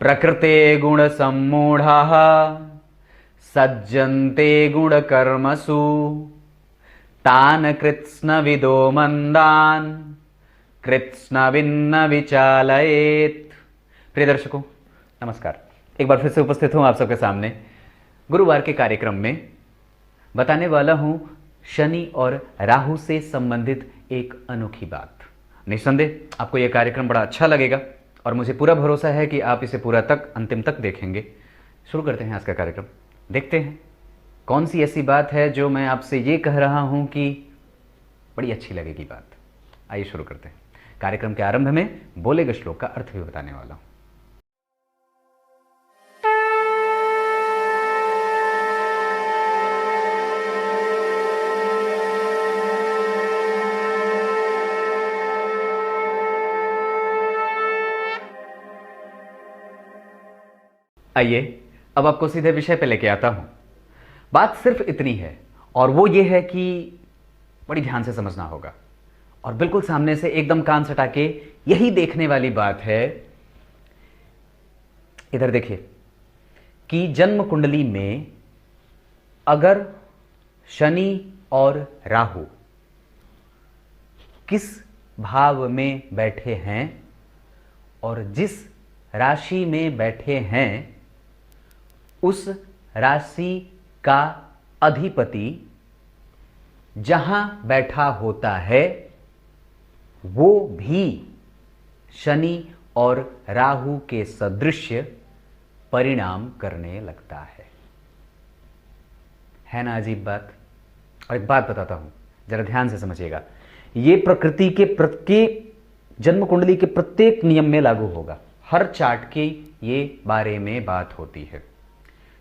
प्रकृते गुणसम्मूढाः सज्जन्ते गुणकर्मसु तान् कृत्स्नविदो मंदान् कृत्स्नविन्न विचालयेत्। प्रिय दर्शकों नमस्कार, एक बार फिर से उपस्थित हूं आप सबके सामने गुरुवार के कार्यक्रम में। बताने वाला हूं शनि और राहु से संबंधित एक अनोखी बात। निस्संदेह आपको यह कार्यक्रम बड़ा अच्छा लगेगा और मुझे पूरा भरोसा है कि आप इसे पूरा तक अंतिम तक देखेंगे। शुरू करते हैं आज का कार्यक्रम। देखते हैं कौन सी ऐसी बात है जो मैं आपसे ये कह रहा हूं कि बड़ी अच्छी लगेगी बात। आइए शुरू करते हैं। कार्यक्रम के आरंभ में बोले गए श्लोक का अर्थ भी बताने वाला हूं। आइए अब आपको सीधे विषय पे लेके आता हूं। बात सिर्फ इतनी है और वो ये है कि बड़ी ध्यान से समझना होगा और बिल्कुल सामने से एकदम कान सटा के यही देखने वाली बात है। इधर देखिए कि जन्म कुंडली में अगर शनि और राहु किस भाव में बैठे हैं और जिस राशि में बैठे हैं उस राशि का अधिपति जहां बैठा होता है वो भी शनि और राहु के सदृश परिणाम करने लगता है ना अजीब बात। और एक बात बताता हूं, जरा ध्यान से समझिएगा। ये प्रकृति के प्रत्येक जन्म कुंडली के प्रत्येक नियम में लागू होगा। हर चार्ट के ये बारे में बात होती है।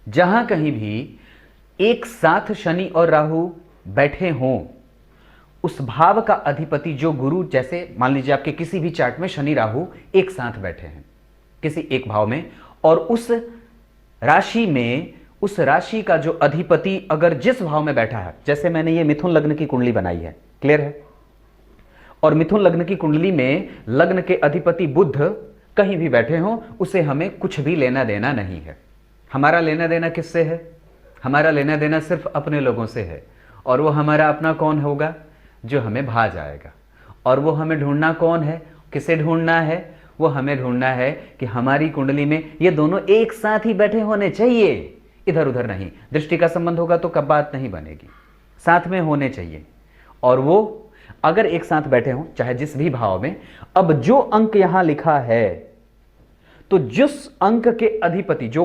जहां कहीं भी एक साथ शनि और राहु बैठे हों उस भाव का अधिपति जो गुरु, जैसे मान लीजिए आपके किसी भी चार्ट में शनि राहु एक साथ बैठे हैं किसी एक भाव में, और उस राशि में उस राशि का जो अधिपति अगर जिस भाव में बैठा है, जैसे मैंने ये मिथुन लग्न की कुंडली बनाई है, क्लियर है, और मिथुन लग्न की कुंडली में लग्न के अधिपति बुध कहीं भी बैठे हों उसे हमें कुछ भी लेना देना नहीं है। हमारा लेना देना किससे है? हमारा लेना देना सिर्फ अपने लोगों से है। और वो हमारा अपना कौन होगा? जो हमें भा जाएगा। और वो हमें ढूंढना कौन है? किसे ढूंढना है? वो हमें ढूंढना है कि हमारी कुंडली में ये दोनों एक साथ ही बैठे होने चाहिए, इधर उधर नहीं। दृष्टि का संबंध होगा तो कब बात नहीं बनेगी, साथ में होने चाहिए। और वो अगर एक साथ बैठे हों चाहे जिस भी भाव में, अब जो अंक यहां लिखा है तो जिस अंक के अधिपति जो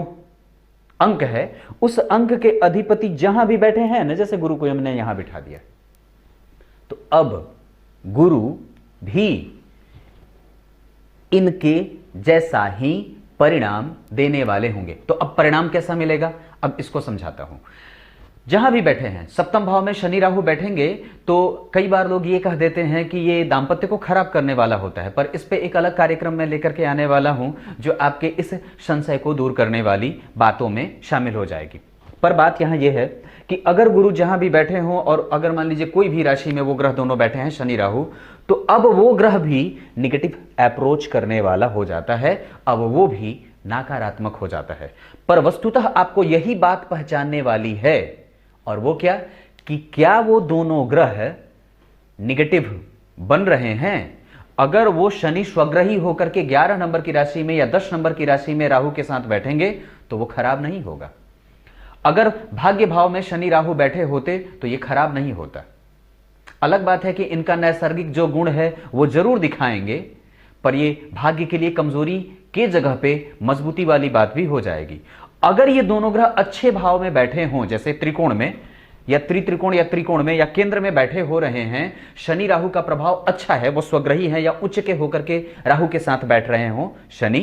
अंक है उस अंक के अधिपति जहां भी बैठे हैं ना, जैसे गुरु को हमने यहां बिठा दिया, तो अब गुरु भी इनके जैसा ही परिणाम देने वाले होंगे। तो अब परिणाम कैसा मिलेगा, अब इसको समझाता हूं। जहां भी बैठे हैं, सप्तम भाव में शनि राहु बैठेंगे तो कई बार लोग ये कह देते हैं कि ये दांपत्य को खराब करने वाला होता है, पर इस पे एक अलग कार्यक्रम में लेकर के आने वाला हूं जो आपके इस संशय को दूर करने वाली बातों में शामिल हो जाएगी। पर बात यहां यह है कि अगर गुरु जहां भी बैठे हों और अगर मान लीजिए कोई भी राशि में वो ग्रह दोनों बैठे हैं शनि राहु, तो अब वो ग्रह भी निगेटिव अप्रोच करने वाला हो जाता है, अब वो भी नकारात्मक हो जाता है। पर वस्तुतः आपको यही बात पहचानने वाली है, और वो क्या कि क्या वो दोनों ग्रह निगेटिव बन रहे हैं। अगर वो शनि स्वग्रही होकर के 11 नंबर की राशि में या 10 नंबर की राशि में राहु के साथ बैठेंगे तो वो खराब नहीं होगा। अगर भाग्य भाव में शनि राहु बैठे होते तो ये खराब नहीं होता। अलग बात है कि इनका नैसर्गिक जो गुण है वो जरूर दिखाएंगे, पर ये भाग्य के लिए कमजोरी के जगह पे मजबूती वाली बात भी हो जाएगी। अगर ये दोनों ग्रह अच्छे भाव में बैठे हों, जैसे त्रिकोण में या त्रित्रिकोण या त्रिकोण में या केंद्र में बैठे हो रहे हैं, शनि राहु का प्रभाव अच्छा है, वो स्वग्रही है या उच्च के होकर के राहु के साथ बैठ रहे हों शनि,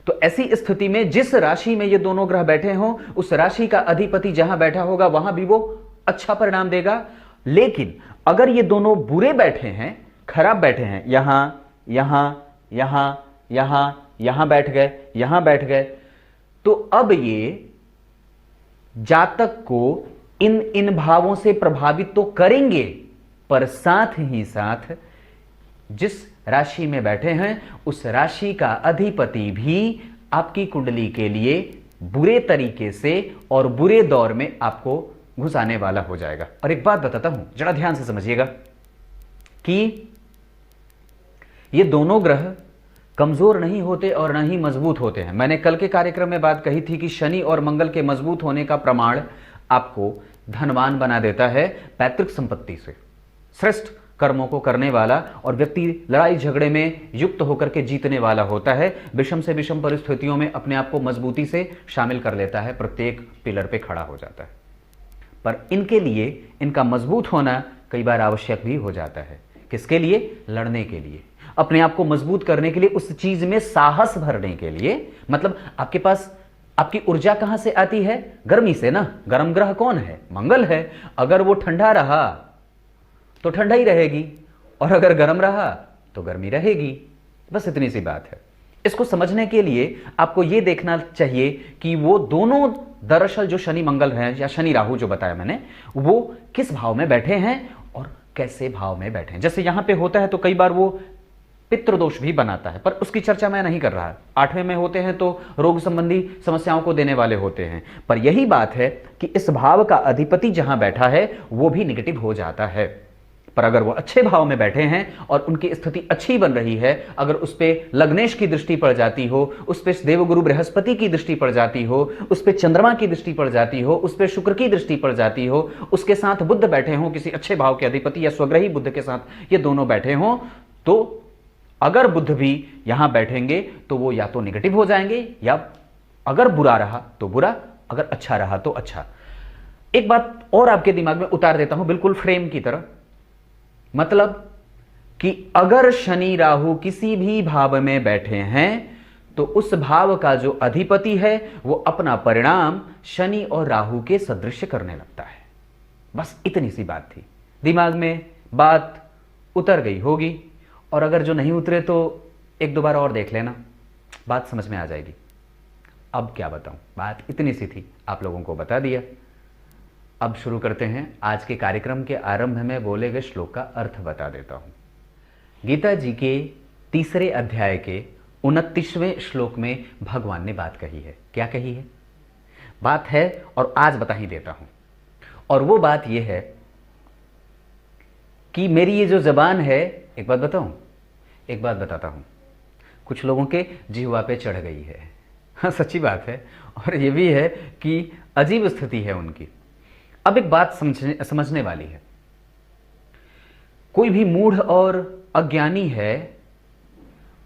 तो ऐसी स्थिति में जिस राशि में ये दोनों ग्रह बैठे हों उस राशि का अधिपति जहां बैठा होगा वहां भी वो अच्छा परिणाम देगा। लेकिन अगर ये दोनों बुरे बैठे हैं, खराब बैठे हैं, यहां यहां यहां यहां यहां बैठ गए, यहां बैठ गए, तो अब ये जातक को इन भावों से प्रभावित तो करेंगे, पर साथ ही साथ जिस राशि में बैठे हैं उस राशि का अधिपति भी आपकी कुंडली के लिए बुरे तरीके से और बुरे दौर में आपको घुसाने वाला हो जाएगा। और एक बात बताता हूं, जरा ध्यान से समझिएगा कि ये दोनों ग्रह कमजोर नहीं होते और न ही मजबूत होते हैं। मैंने कल के कार्यक्रम में बात कही थी कि शनि और मंगल के मजबूत होने का प्रमाण आपको धनवान बना देता है, पैतृक संपत्ति से, श्रेष्ठ कर्मों को करने वाला, और व्यक्ति लड़ाई झगड़े में युक्त होकर के जीतने वाला होता है। विषम से विषम परिस्थितियों में अपने आप को मजबूती से शामिल कर लेता है, प्रत्येक पिलर पे खड़ा हो जाता है। पर इनके लिए इनका मजबूत होना कई बार आवश्यक भी हो जाता है। किसके लिए? लड़ने के लिए, अपने आप को मजबूत करने के लिए, उस चीज में साहस भरने के लिए। मतलब आपके पास आपकी ऊर्जा कहां से आती है? गर्मी से ना। गर्म ग्रह कौन है? मंगल है। अगर वो ठंडा रहा तो ठंडा ही रहेगी, और अगर गर्म रहा तो गर्मी रहेगी। बस इतनी सी बात है। इसको समझने के लिए आपको यह देखना चाहिए कि वो दोनों दरअसल जो शनि मंगल हैं या शनि राहु जो बताया मैंने, वो किस भाव में बैठे हैं और कैसे भाव में बैठे हैं। जैसे यहां पे होता है तो कई बार वो पितृदोष भी बनाता है, पर उसकी चर्चा मैं नहीं कर रहा। 8वें में होते हैं तो रोग संबंधी समस्याओं को देने वाले होते हैं। पर यही बात है कि इस भाव का अधिपति जहां बैठा है वो भी निगेटिव हो जाता है। पर अगर वो अच्छे भाव में बैठे हैं और उनकी स्थिति अच्छी बन रही है, अगर उस पर लग्नेश की दृष्टि पड़ जाती हो, उस पर देवगुरु बृहस्पति की दृष्टि पड़ जाती हो, उस पर चंद्रमा की दृष्टि पड़ जाती हो, उस पर शुक्र की दृष्टि पड़ जाती हो, उसके साथ बुध बैठे हो, किसी अच्छे भाव के अधिपति या स्वग्रही बुध के साथ ये दोनों बैठे हों, तो अगर बुध भी यहां बैठेंगे तो वो या तो नेगेटिव हो जाएंगे, या अगर बुरा रहा तो बुरा, अगर अच्छा रहा तो अच्छा। एक बात और आपके दिमाग में उतार देता हूं, बिल्कुल फ्रेम की तरह। मतलब कि अगर शनि राहु किसी भी भाव में बैठे हैं तो उस भाव का जो अधिपति है वो अपना परिणाम शनि और राहु के सदृश करने लगता है। बस इतनी सी बात थी, दिमाग में बात उतर गई होगी। और अगर जो नहीं उतरे तो एक दो बार और देख लेना, बात समझ में आ जाएगी। अब क्या बताऊं, बात इतनी सी थी, आप लोगों को बता दिया। अब शुरू करते हैं। आज के कार्यक्रम के आरंभ में बोले गए श्लोक का अर्थ बता देता हूं। गीता जी के 3 अध्याय के 29वें श्लोक में भगवान ने बात कही है। क्या कही है? बात है और आज बता ही देता हूं। और वो बात यह है कि मेरी ये जो जबान है, एक बात बताऊं, एक बात बताता हूं, कुछ लोगों के जिह्वा पे चढ़ गई है। हाँ, सच्ची बात है। और ये भी है कि अजीब स्थिति है उनकी। अब एक बात समझने वाली है। कोई भी मूढ़ और अज्ञानी है,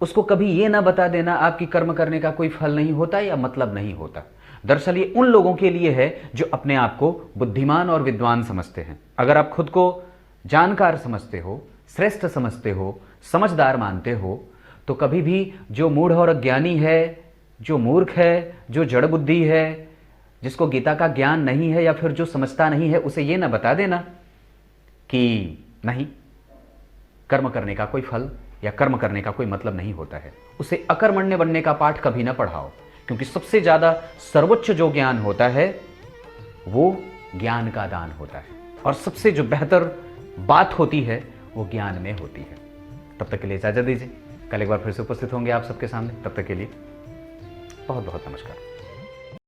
उसको कभी ये ना बता देना आपकी कर्म करने का कोई फल नहीं होता या मतलब नहीं होता। दरअसल ये उन लोगों के लिए है जो अपने आप को बुद्धिमान और विद्वान समझते हैं। अगर आप खुद को जानकार समझते हो, श्रेष्ठ समझते हो, समझदार मानते हो, तो कभी भी जो मूढ़ और अज्ञानी है, जो मूर्ख है, जो जड़ बुद्धि है, जिसको गीता का ज्ञान नहीं है या फिर जो समझता नहीं है, उसे ये ना बता देना कि नहीं, कर्म करने का कोई फल या कर्म करने का कोई मतलब नहीं होता है। उसे अकर्मण्य बनने का पाठ कभी ना पढ़ाओ, क्योंकि सबसे ज्यादा सर्वोच्च जो ज्ञान होता है वो ज्ञान का दान होता है, और सबसे जो बेहतर बात होती है वो ज्ञान में होती है। तब तक के लिए इजाजत दीजिए, कल एक बार फिर से उपस्थित होंगे आप सबके सामने। तब तक के लिए बहुत बहुत नमस्कार।